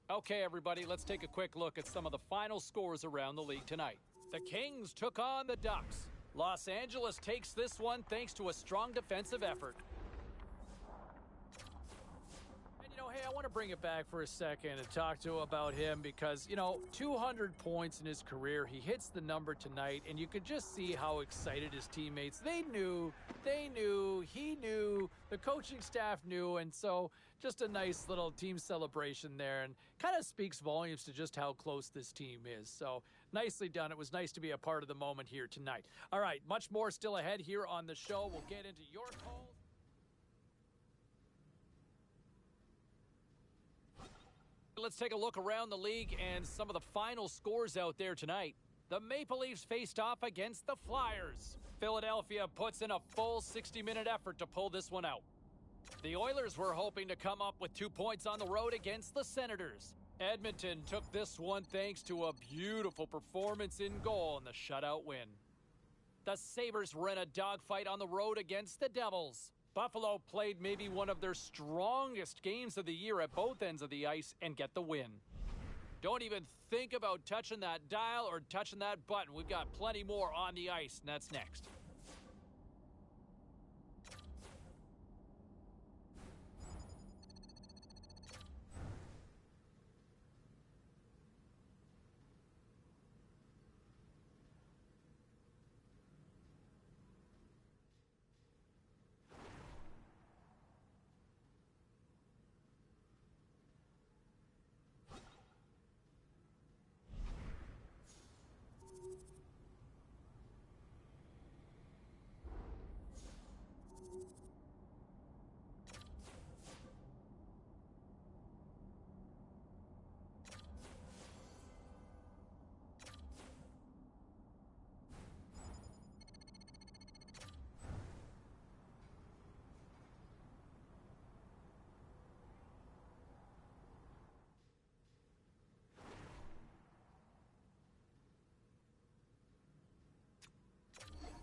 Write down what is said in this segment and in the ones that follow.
Okay, everybody, let's take a quick look at some of the final scores around the league tonight. The Kings took on the Ducks. Los Angeles takes this one thanks to a strong defensive effort. And, hey, I want to bring it back for a second and talk to about him because, 200 points in his career. He hits the number tonight, and you could just see how excited his teammates. They knew, he knew, the coaching staff knew, and so just a nice little team celebration there, and kind of speaks volumes to just how close this team is. So nicely done. It was nice to be a part of the moment here tonight. All right, much more still ahead here on the show. We'll get into your calls. Let's take a look around the league and some of the final scores out there tonight. The Maple Leafs faced off against the Flyers. Philadelphia puts in a full 60-minute effort to pull this one out. The Oilers were hoping to come up with 2 points on the road against the Senators. Edmonton took this one thanks to a beautiful performance in goal in the shutout win. The Sabres were in a dogfight on the road against the Devils. Buffalo played maybe one of their strongest games of the year at both ends of the ice and get the win. Don't even think about touching that dial or touching that button. We've got plenty more on the ice, and that's next.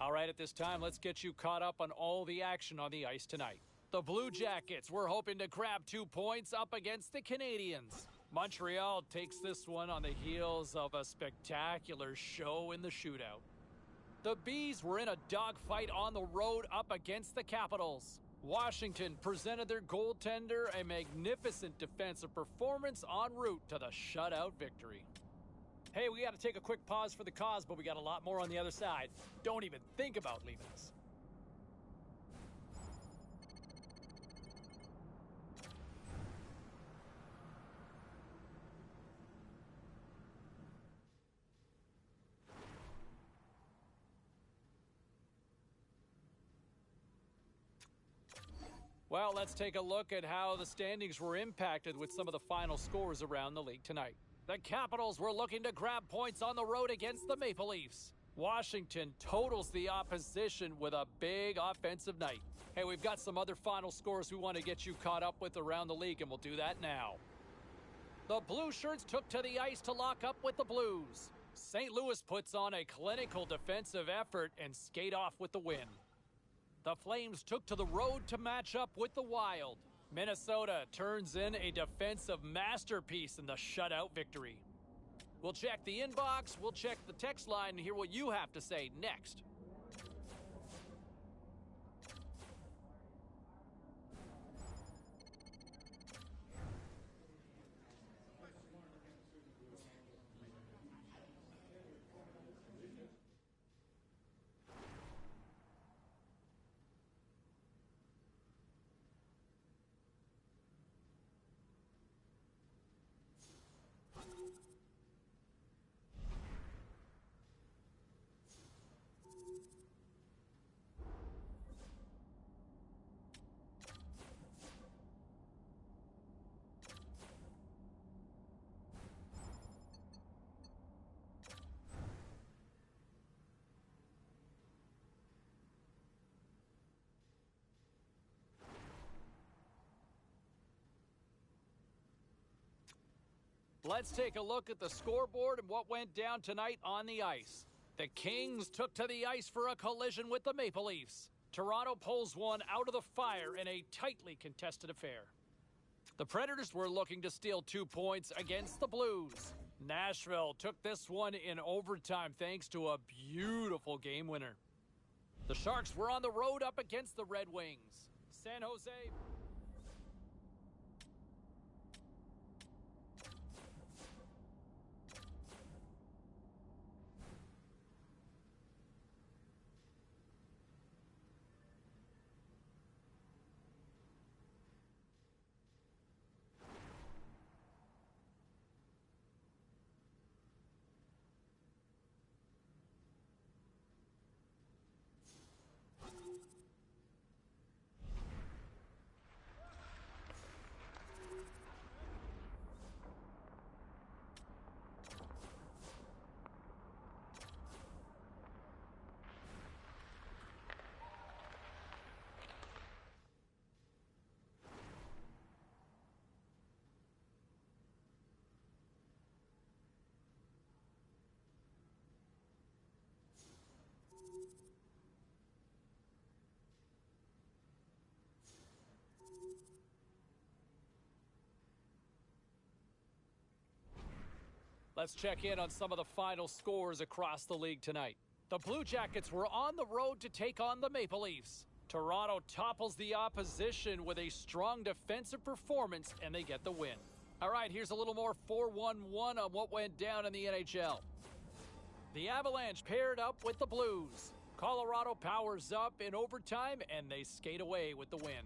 All right, at this time, let's get you caught up on all the action on the ice tonight. The Blue Jackets were hoping to grab 2 points up against the Canadiens. Montreal takes this one on the heels of a spectacular show in the shootout. The Bees were in a dogfight on the road up against the Capitals. Washington presented their goaltender a magnificent defensive performance en route to the shutout victory. Hey, we got to take a quick pause for the cause, but we got a lot more on the other side. Don't even think about leaving us. Well, let's take a look at how the standings were impacted with some of the final scores around the league tonight. The Capitals were looking to grab points on the road against the Maple Leafs. Washington totals the opposition with a big offensive night. Hey, we've got some other final scores we want to get you caught up with around the league, and we'll do that now. The Blue Shirts took to the ice to lock up with the Blues. St. Louis puts on a clinical defensive effort and skate off with the win. The Flames took to the road to match up with the Wild. Minnesota turns in a defensive masterpiece in the shutout victory. We'll check the inbox, we'll check the text line, and hear what you have to say next. Let's take a look at the scoreboard and what went down tonight on the ice. The Kings took to the ice for a collision with the Maple Leafs. Toronto pulls one out of the fire in a tightly contested affair. The Predators were looking to steal 2 points against the Blues. Nashville took this one in overtime thanks to a beautiful game winner. The Sharks were on the road up against the Red Wings. San Jose. Let's check in on some of the final scores across the league tonight. The Blue Jackets were on the road to take on the Maple Leafs. Toronto topples the opposition with a strong defensive performance, and they get the win. All right, here's a little more 4-1-1 on what went down in the NHL. The Avalanche paired up with the Blues. Colorado powers up in overtime, and they skate away with the win.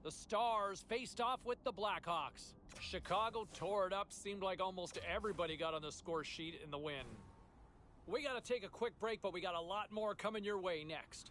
The Stars faced off with the Blackhawks. Chicago tore it up. Seemed like almost everybody got on the score sheet in the win. We got to take a quick break, but we got a lot more coming your way next.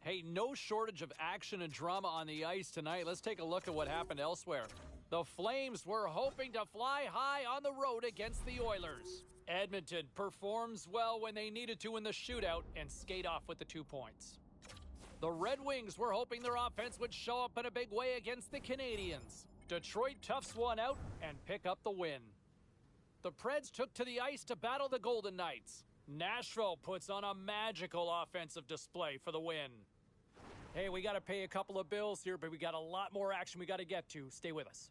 Hey, no shortage of action and drama on the ice tonight. Let's take a look at what happened elsewhere. The Flames were hoping to fly high on the road against the Oilers. Edmonton performs well when they needed to in the shootout and skate off with the 2 points. The Red Wings were hoping their offense would show up in a big way against the Canadiens. Detroit toughs one out and pick up the win. The Preds took to the ice to battle the Golden Knights. Nashville puts on a magical offensive display for the win. Hey, we got to pay a couple of bills here, but we got a lot more action we got to get to. Stay with us.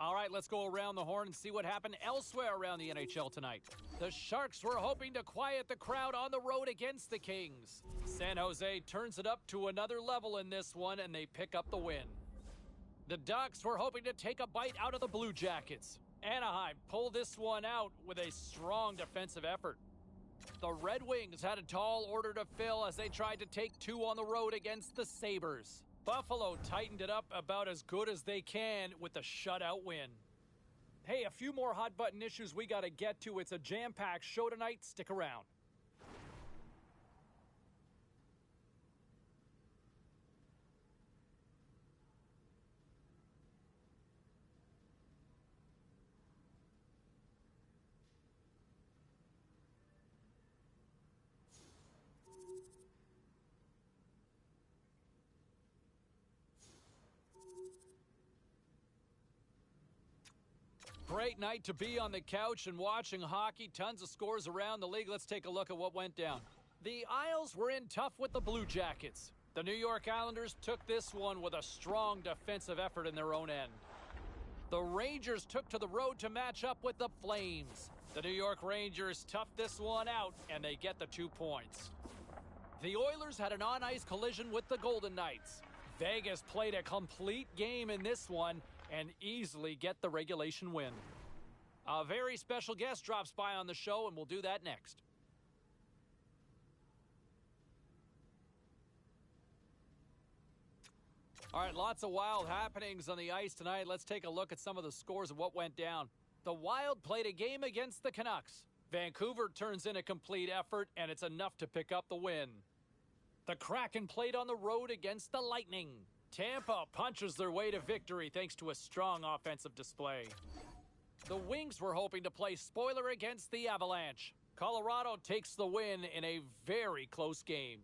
All right, let's go around the horn and see what happened elsewhere around the NHL tonight. The Sharks were hoping to quiet the crowd on the road against the Kings. San Jose turns it up to another level in this one, and they pick up the win. The Ducks were hoping to take a bite out of the Blue Jackets. Anaheim pulled this one out with a strong defensive effort. The Red Wings had a tall order to fill as they tried to take 2 on the road against the Sabres. Buffalo tightened it up about as good as they can with a shutout win. Hey, a few more hot-button issues we got to get to. It's a jam-packed show tonight. Stick around. great night to be on the couch and watching hockey. Tons of scores around the league. Let's take a look at what went down. The Isles were in tough with the Blue Jackets. The New York Islanders took this one with a strong defensive effort in their own end. The Rangers took to the road to match up with the Flames. The New York Rangers toughed this one out, and they get the 2 points. The Oilers had an on-ice collision with the Golden Knights. Vegas played a complete game in this one and easily get the regulation win. A very special guest drops by on the show, and we'll do that next. All right, lots of wild happenings on the ice tonight. Let's take a look at some of the scores of what went down. The Wild played a game against the Canucks. Vancouver turns in a complete effort, and it's enough to pick up the win. The Kraken played on the road against the Lightning. Tampa punches their way to victory thanks to a strong offensive display. The Wings were hoping to play spoiler against the Avalanche. Colorado takes the win in a very close game.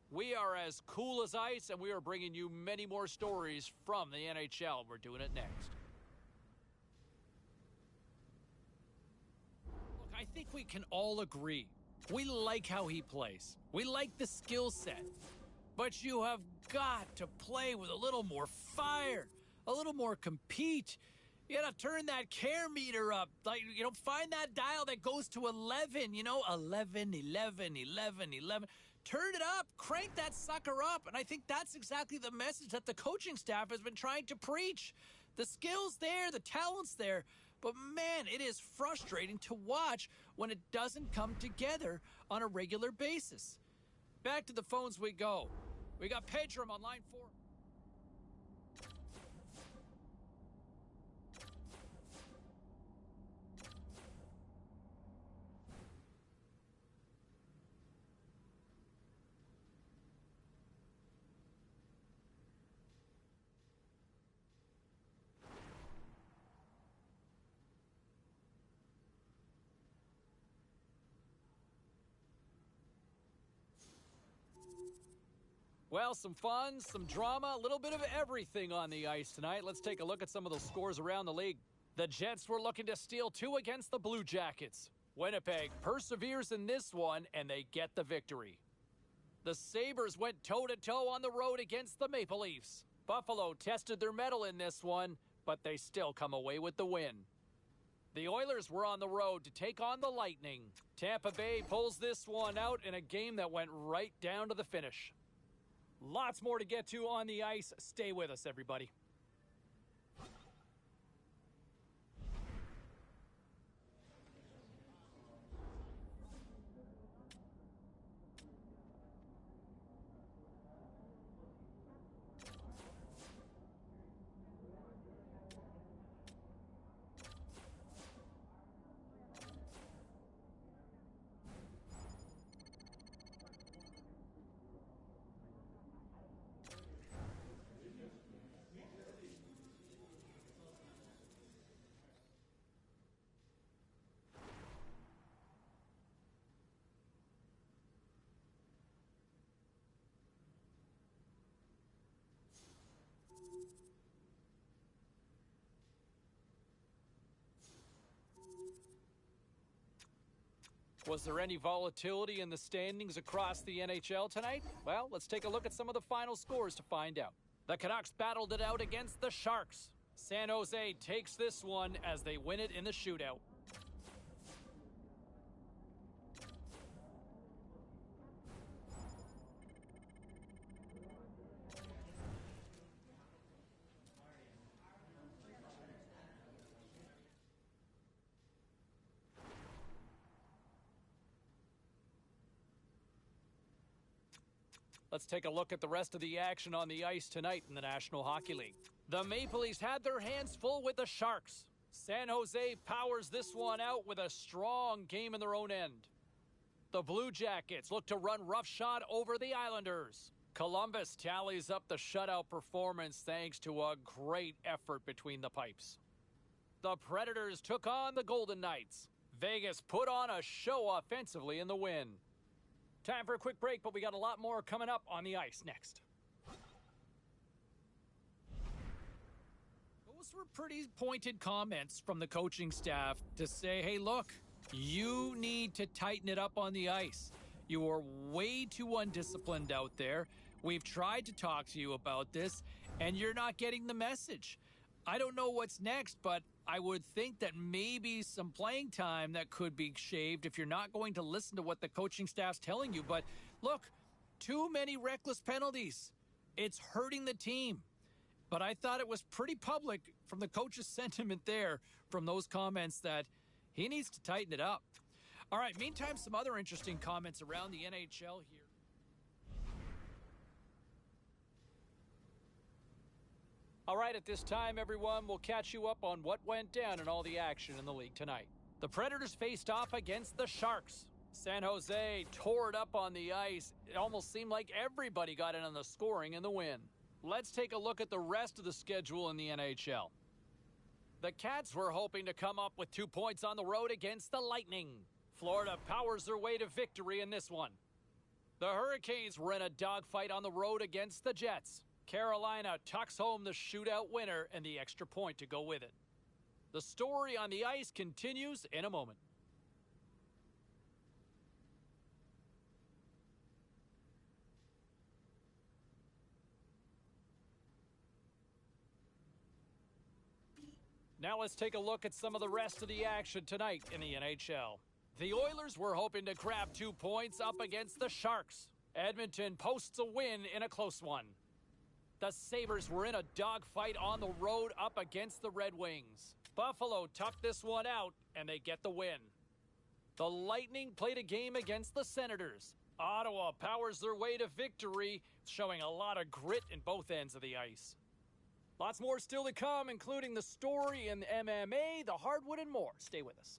We are as cool as ice, and we are bringing you many more stories from the NHL. We're doing it next. Look, I think we can all agree. We like how he plays. We like the skill set. But you have got to play with a little more fire, a little more compete. You gotta turn that care meter up. Like, find that dial that goes to 11, 11, 11, 11, 11. Turn it up, crank that sucker up. And I think that's exactly the message that the coaching staff has been trying to preach. The skill's there, the talent's there. But man, it is frustrating to watch when it doesn't come together on a regular basis. Back to the phones we go. We got Pedram on line 4. Well, some fun, some drama, a little bit of everything on the ice tonight. Let's take a look at some of those scores around the league. The Jets were looking to steal 2 against the Blue Jackets. Winnipeg perseveres in this one, and they get the victory. The Sabres went toe-to-toe on the road against the Maple Leafs. Buffalo tested their mettle in this one, but they still come away with the win. The Oilers were on the road to take on the Lightning. Tampa Bay pulls this one out in a game that went right down to the finish. Lots more to get to on the ice. Stay with us, everybody. Was there any volatility in the standings across the NHL tonight? Well, let's take a look at some of the final scores to find out. The Canucks battled it out against the Sharks. San Jose takes this one as they win it in the shootout. Let's take a look at the rest of the action on the ice tonight in the National Hockey League. The Maple Leafs had their hands full with the Sharks. San Jose powers this one out with a strong game in their own end. The Blue Jackets look to run roughshod over the Islanders. Columbus tallies up the shutout performance thanks to a great effort between the pipes. The Predators took on the Golden Knights. Vegas put on a show offensively in the win. Time for a quick break, but we got a lot more coming up on the ice next. Those those were pretty pointed comments from the coaching staff to say, hey, look, you need to tighten it up on the ice. You are way too undisciplined out there. We've tried to talk to you about this, and you're not getting the message. I don't know what's next, but I would think that maybe some playing time that could be shaved if you're not going to listen to what the coaching staff's telling you. But look, too many reckless penalties. It's hurting the team. But I thought it was pretty public from the coach's sentiment there from those comments that he needs to tighten it up. All right, meantime, some other interesting comments around the NHL here. All right, at this time, everyone, we'll catch you up on what went down in all the action in the league tonight. The Predators faced off against the Sharks. San Jose tore it up on the ice. It almost seemed like everybody got in on the scoring in the win. Let's take a look at the rest of the schedule in the NHL. The Cats were hoping to come up with 2 points on the road against the Lightning. Florida powers their way to victory in this one. The Hurricanes were in a dogfight on the road against the Jets. Carolina tucks home the shootout winner and the extra point to go with it. The story on the ice continues in a moment. Now let's take a look at some of the rest of the action tonight in the NHL. The Oilers were hoping to grab 2 points up against the Sharks. Edmonton posts a win in a close one. The Sabres were in a dogfight on the road up against the Red Wings. Buffalo tucked this one out, and they get the win. The Lightning played a game against the Senators. Ottawa powers their way to victory, showing a lot of grit in both ends of the ice. Lots more still to come, including the story in MMA, the hardwood, and more. Stay with us.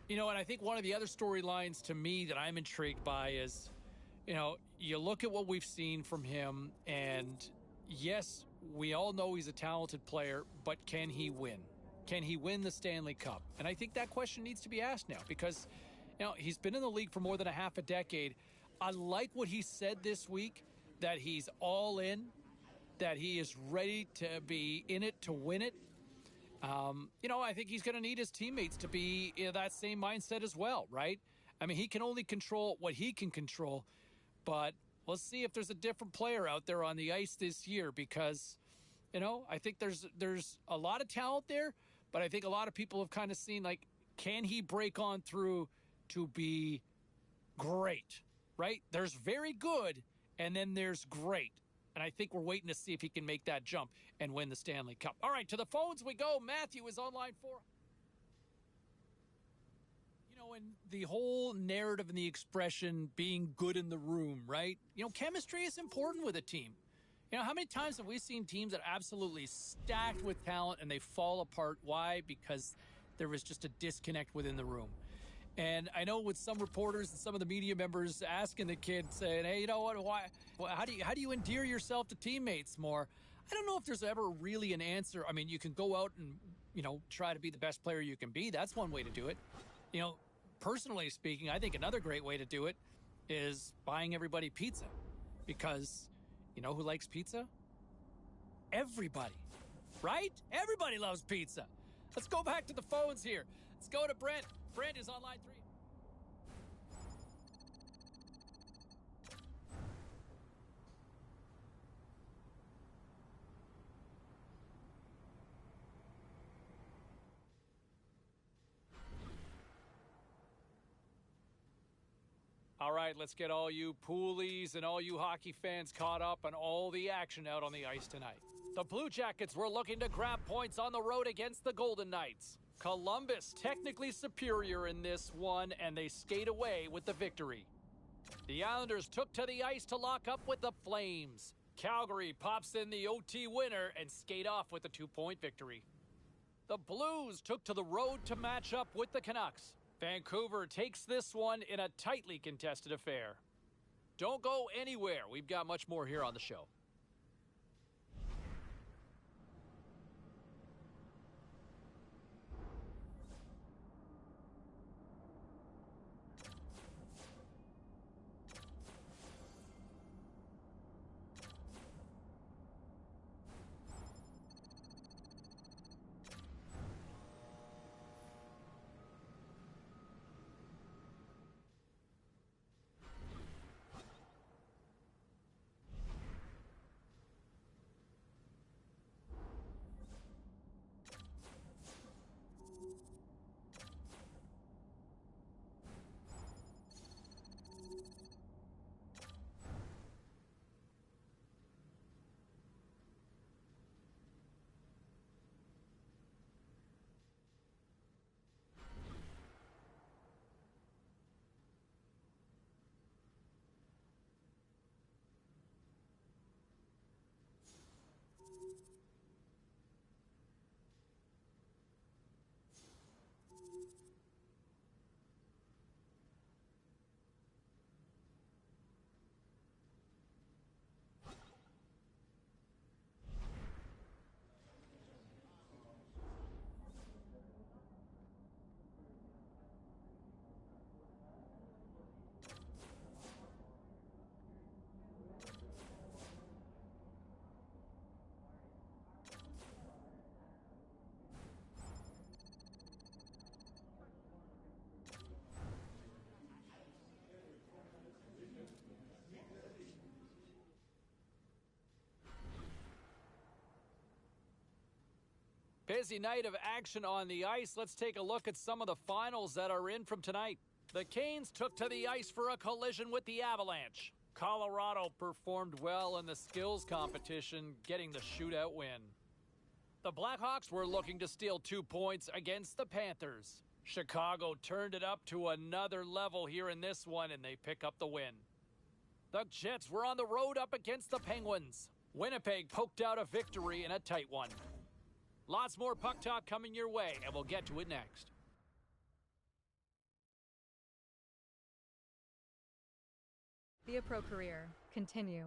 You know, and I think one of the other storylines to me that I'm intrigued by is, you know, you look at what we've seen from him, and yes, we all know he's a talented player, but can he win? Can he win the Stanley Cup? And I think that question needs to be asked now because, you know, he's been in the league for more than a half a decade. I like what he said this week, that he's all in, that he is ready to be in it to win it. You know, I think he's going to need his teammates to be in that same mindset as well, right? I mean, he can only control what he can control, but let's see if there's a different player out there on the ice this year because, I think there's a lot of talent there, but I think a lot of people have kind of seen, like, can he break on through to be great, right? There's very good, and then there's great. And I think we're waiting to see if he can make that jump and win the Stanley Cup. All right, to the phones we go. Matthew is on line 4. And the whole narrative and the expression being good in the room, right? Chemistry is important with a team. How many times have we seen teams that are absolutely stacked with talent and they fall apart? Why? Because there was just a disconnect within the room. And I know with some reporters and some of the media members asking the kid, saying, hey, why? How do you endear yourself to teammates more? I don't know if there's ever really an answer. I mean, you can go out and, try to be the best player you can be. That's one way to do it. Personally speaking, I think another great way to do it is buying everybody pizza. Because, who likes pizza? Everybody, right? Everybody loves pizza. Let's go back to the phones here. Let's go to Brent. Brent is on line 3. All right, let's get all you poolies and all you hockey fans caught up on all the action out on the ice tonight. The Blue Jackets were looking to grab points on the road against the Golden Knights. Columbus technically superior in this one, and they skate away with the victory. The Islanders took to the ice to lock up with the Flames. Calgary pops in the OT winner and skate off with a 2-point victory. The Blues took to the road to match up with the Canucks. Vancouver takes this one in a tightly contested affair. Don't go anywhere. We've got much more here on the show. Busy night of action on the ice. Let's take a look at some of the finals that are in from tonight. The Canes took to the ice for a collision with the Avalanche. Colorado performed well in the skills competition, getting the shootout win. The Blackhawks were looking to steal 2 points against the Panthers. Chicago turned it up to another level here in this one, and they pick up the win. The Jets were on the road up against the Penguins. Winnipeg poked out a victory in a tight one. Lots more puck talk coming your way, and we'll get to it next. Be a pro career. Continue.